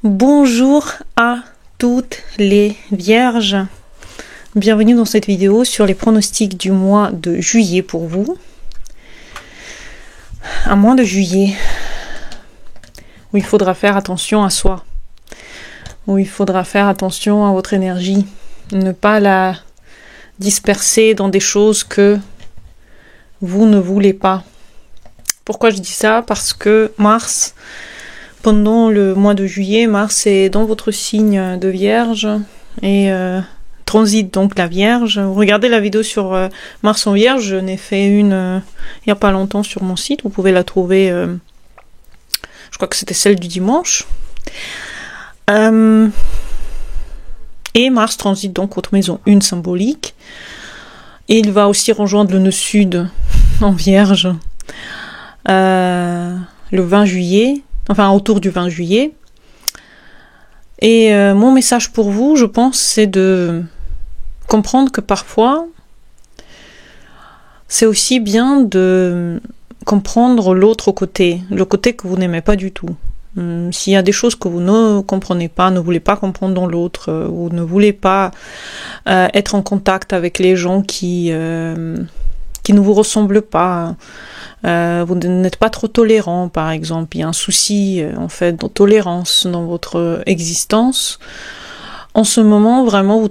Bonjour à toutes les vierges. Bienvenue dans cette vidéo sur les pronostics du mois de juillet pour vous. Un mois de juillet où il faudra faire attention à soi, où il faudra faire attention à votre énergie, ne pas la disperser dans des choses que vous ne voulez pas. Pourquoi je dis ça? Parce que Mars, pendant le mois de juillet, Mars est dans votre signe de Vierge et transite donc la Vierge. Regardez la vidéo sur Mars en Vierge, j'en ai fait une il n'y a pas longtemps sur mon site, vous pouvez la trouver, je crois que c'était celle du dimanche. Et Mars transite donc votre maison 1 symbolique. Et il va aussi rejoindre le nœud sud en Vierge le 20 juillet. Enfin, autour du 20 juillet. Et mon message pour vous, je pense, c'est de comprendre que parfois, c'est aussi bien de comprendre l'autre côté, le côté que vous n'aimez pas du tout. S'il y a des choses que vous ne comprenez pas, ne voulez pas comprendre dans l'autre, ou ne voulez pas être en contact avec les gens qui ne vous ressemblent pas, vous n'êtes pas trop tolérant, par exemple, il y a un souci en fait de tolérance dans votre existence. En ce moment, vraiment,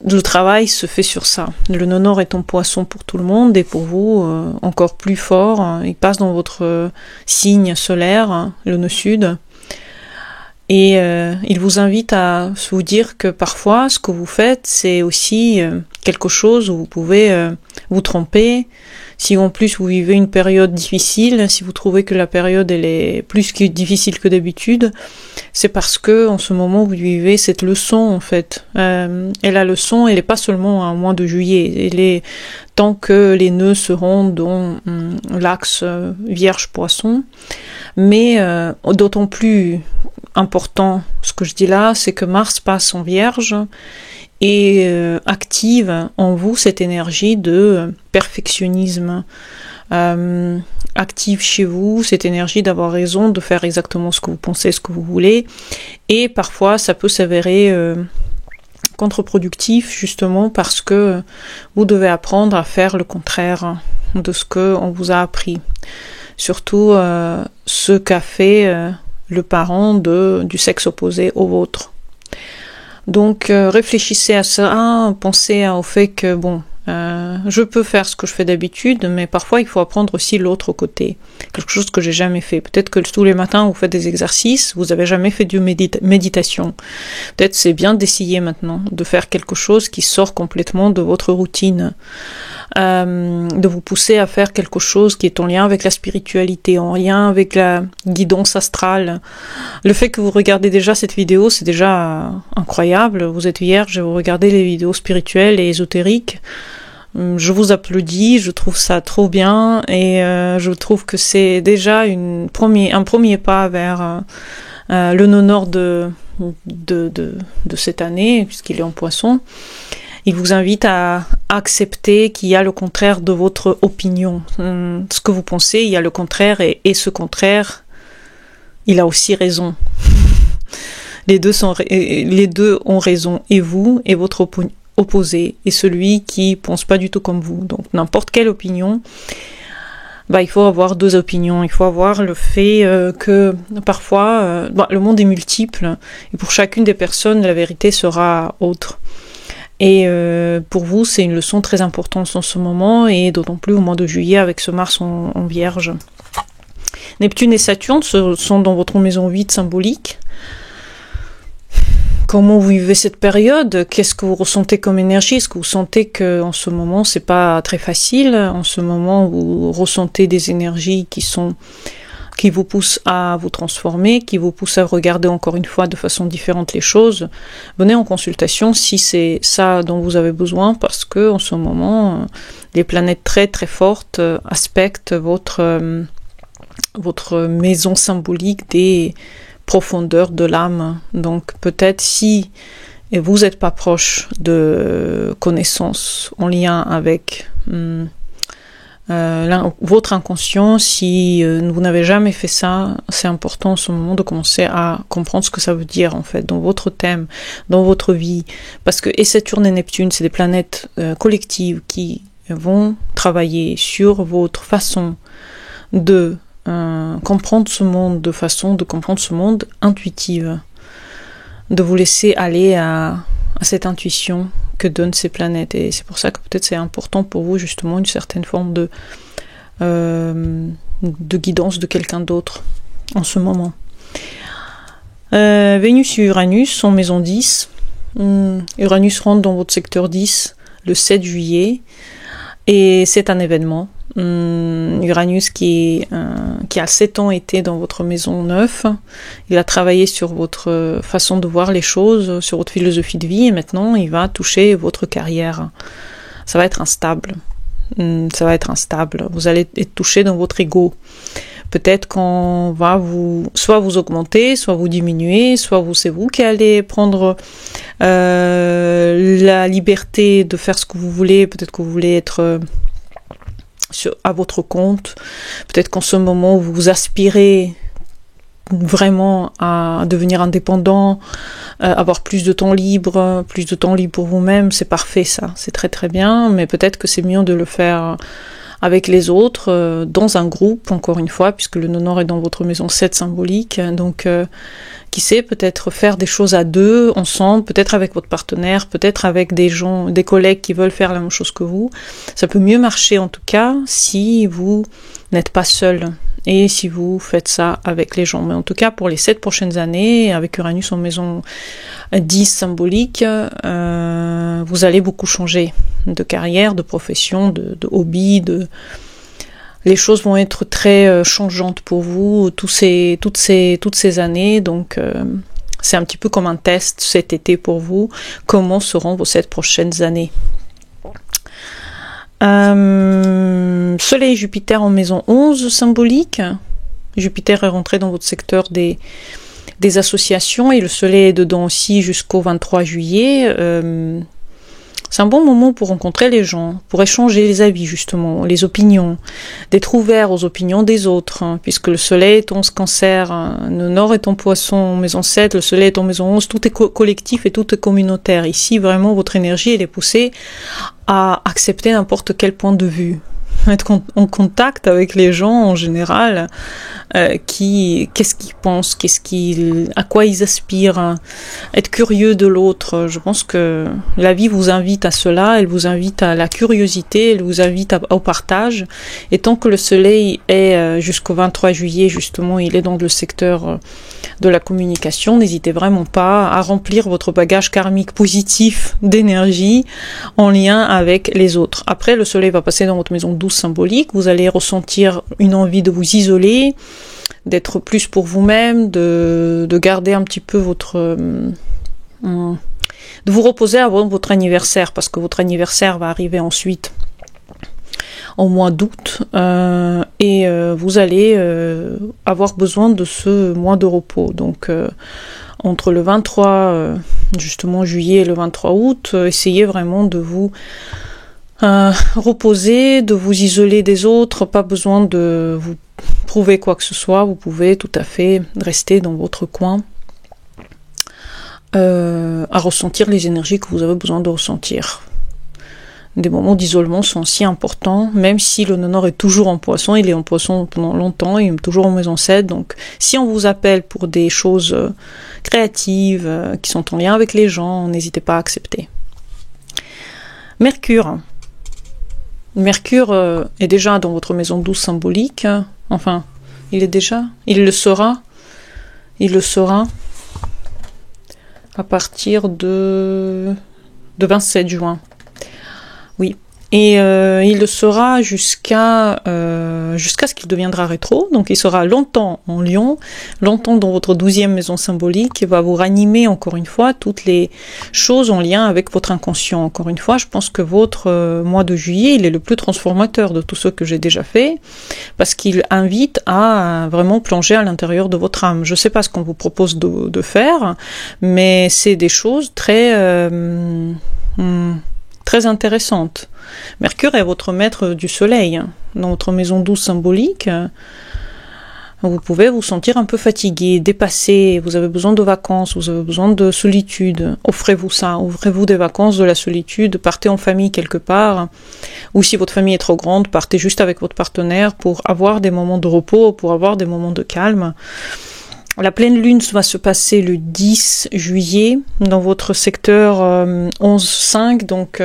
le travail se fait sur ça. Le nœud nord est en poisson pour tout le monde et pour vous encore plus fort. Il passe dans votre signe solaire, le nœud sud. Et il vous invite à vous dire que parfois, ce que vous faites, c'est aussi quelque chose où vous pouvez vous tromper. Si en plus vous vivez une période difficile, si vous trouvez que la période elle est plus que difficile que d'habitude, c'est parce que en ce moment vous vivez cette leçon en fait. Et la leçon, elle n'est pas seulement un mois de juillet. Elle est tant que les nœuds seront dans l'axe Vierge-Poisson. Mais d'autant plus important, ce que je dis là, c'est que Mars passe en Vierge et active en vous cette énergie de perfectionnisme, active chez vous cette énergie d'avoir raison, de faire exactement ce que vous pensez, ce que vous voulez, et parfois ça peut s'avérer contre-productif justement parce que vous devez apprendre à faire le contraire de ce que on vous a appris, surtout ce qu'a fait le parent du sexe opposé au vôtre. Donc réfléchissez à ça, pensez au fait que bon, je peux faire ce que je fais d'habitude, mais parfois il faut apprendre aussi l'autre côté, quelque chose que j'ai jamais fait. Peut-être que tous les matins vous faites des exercices, vous avez jamais fait de méditation. Peut-être c'est bien d'essayer maintenant, de faire quelque chose qui sort complètement de votre routine, de vous pousser à faire quelque chose qui est en lien avec la spiritualité, en lien avec la guidance astrale. Le fait que vous regardez déjà cette vidéo, c'est déjà incroyable. Vous êtes vierge et vous regardez les vidéos spirituelles et ésotériques. Je vous applaudis, je trouve ça trop bien et je trouve que c'est déjà un premier pas vers le nœud nord de cette année, puisqu'il est en poisson. Il vous invite à accepter qu'il y a le contraire de votre opinion. Ce que vous pensez, il y a le contraire et ce contraire, il a aussi raison. Les deux ont raison, et vous et votre opposé, et celui qui pense pas du tout comme vous. Donc n'importe quelle opinion, il faut avoir deux opinions. Il faut avoir le fait que parfois, le monde est multiple, et pour chacune des personnes, la vérité sera autre. Et pour vous, c'est une leçon très importante en ce moment, et d'autant plus au mois de juillet avec ce Mars en Vierge. Neptune et Saturne sont dans votre maison 8 symbolique. Comment vous vivez cette période? Qu'est-ce que vous ressentez comme énergie? Est-ce que vous sentez que en ce moment c'est pas très facile? En ce moment vous ressentez des énergies qui vous poussent à vous transformer, qui vous poussent à regarder encore une fois de façon différente les choses? Venez en consultation si c'est ça dont vous avez besoin, parce que en ce moment les planètes très très fortes aspectent votre maison symbolique des profondeur de l'âme. Donc peut-être si vous n'êtes pas proche de connaissances en lien avec votre inconscient. Si vous n'avez jamais fait ça, c'est important en ce moment de commencer à comprendre ce que ça veut dire en fait dans votre thème, dans votre vie, parce que et Saturne et Neptune, c'est des planètes collectives qui vont travailler sur votre façon de comprendre ce monde, de façon de comprendre ce monde intuitive, de vous laisser aller à cette intuition que donnent ces planètes. Et c'est pour ça que peut-être c'est important pour vous justement une certaine forme de guidance de quelqu'un d'autre en ce moment. Vénus et Uranus sont maison 10. Uranus rentre dans votre secteur 10 le 7 juillet et c'est un événement. Uranus qui a 7 ans été dans votre maison 9, il a travaillé sur votre façon de voir les choses, sur votre philosophie de vie, et maintenant il va toucher votre carrière. Ça va être instable. Vous allez être touché dans votre ego. Peut-être qu'on va soit vous augmenter, soit vous diminuer, soit c'est vous qui allez prendre la liberté de faire ce que vous voulez. Peut-être que vous voulez être à votre compte. Peut-être qu'en ce moment vous aspirez vraiment à devenir indépendant, avoir plus de temps libre pour vous-même. C'est parfait, ça, c'est très très bien, mais peut-être que c'est mieux de le faire avec les autres, dans un groupe, encore une fois, puisque le nœud nord est dans votre maison 7 symbolique, donc qui sait, peut-être faire des choses à deux, ensemble, peut-être avec votre partenaire, peut-être avec des gens, des collègues qui veulent faire la même chose que vous. Ça peut mieux marcher en tout cas si vous n'êtes pas seul et si vous faites ça avec les gens. Mais en tout cas, pour les 7 prochaines années, avec Uranus en maison 10 symbolique, vous allez beaucoup changer de carrière, de profession, de hobby, les choses vont être très changeantes pour vous toutes ces années, donc c'est un petit peu comme un test cet été pour vous, comment seront vos 7 prochaines années. Soleil et Jupiter en maison 11 symbolique. Jupiter est rentré dans votre secteur des associations et le Soleil est dedans aussi jusqu'au 23 juillet. C'est un bon moment pour rencontrer les gens, pour échanger les avis justement, les opinions, d'être ouvert aux opinions des autres, puisque le Soleil est en Cancer, le Nord est en Poisson, en maison 7, le Soleil est en maison 11, tout est collectif et tout est communautaire. Ici, vraiment, votre énergie, elle est poussée à accepter n'importe quel point de vue. Être en contact avec les gens en général, qu'est-ce qu'ils pensent, à quoi ils aspirent, être curieux de l'autre. Je pense que la vie vous invite à cela, elle vous invite à la curiosité, elle vous invite au partage. Et tant que le Soleil est jusqu'au 23 juillet, justement, il est dans le secteur de la communication, n'hésitez vraiment pas à remplir votre bagage karmique positif d'énergie en lien avec les autres. Après, le Soleil va passer dans votre maison 12 symbolique, vous allez ressentir une envie de vous isoler, d'être plus pour vous-même, de garder un petit peu de vous reposer avant votre anniversaire, parce que votre anniversaire va arriver ensuite au mois d'août, et vous allez avoir besoin de ce mois de repos. Donc entre le 23 justement juillet et le 23 août, essayez vraiment de vous reposer, de vous isoler des autres, pas besoin de vous prouver quoi que ce soit, vous pouvez tout à fait rester dans votre coin à ressentir les énergies que vous avez besoin de ressentir. Des moments d'isolement sont si importants, même si le nœud nord est toujours en Poisson, il est en Poisson pendant longtemps, il est toujours en maison 7, donc si on vous appelle pour des choses créatives, qui sont en lien avec les gens, n'hésitez pas à accepter. Mercure est déjà dans votre maison 12 symbolique, enfin, il le sera à partir de 27 juin. Oui. Et il le sera jusqu'à ce qu'il deviendra rétro. Donc il sera longtemps en Lion, longtemps dans votre 12e maison symbolique, et va vous ranimer encore une fois toutes les choses en lien avec votre inconscient. Encore une fois, je pense que votre mois de juillet, il est le plus transformateur de tous ceux que j'ai déjà fait, parce qu'il invite à vraiment plonger à l'intérieur de votre âme. Je ne sais pas ce qu'on vous propose de faire, mais c'est des choses très très intéressante. Mercure est votre maître du soleil. Dans votre maison 12 symbolique, vous pouvez vous sentir un peu fatigué, dépassé, vous avez besoin de vacances, vous avez besoin de solitude. Offrez-vous ça, offrez-vous des vacances, de la solitude, partez en famille quelque part, ou si votre famille est trop grande, partez juste avec votre partenaire pour avoir des moments de repos, pour avoir des moments de calme. La pleine lune va se passer le 10 juillet dans votre secteur 11-5, donc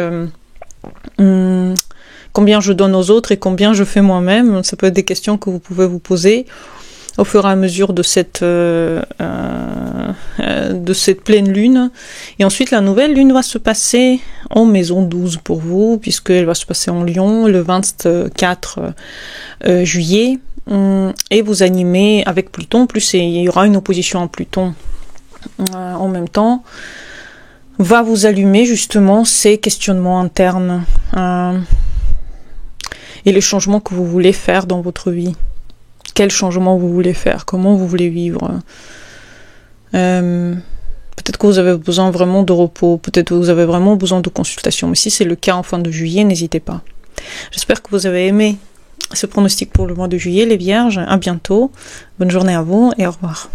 combien je donne aux autres et combien je fais moi-même, ça peut être des questions que vous pouvez vous poser au fur et à mesure de cette pleine lune. Et ensuite, la nouvelle lune va se passer en maison 12 pour vous, puisqu'elle va se passer en Lion le 24 juillet. Et vous animez avec Pluton, plus il y aura une opposition à Pluton en même temps, va vous allumer justement ces questionnements internes et les changements que vous voulez faire dans votre vie. Quel changement vous voulez faire? Comment vous voulez vivre? Peut-être que vous avez besoin vraiment de repos, peut-être que vous avez vraiment besoin de consultation, mais si c'est le cas en fin de juillet, n'hésitez pas. J'espère que vous avez aimé ce pronostic pour le mois de juillet, les Vierges. À bientôt, bonne journée à vous et au revoir.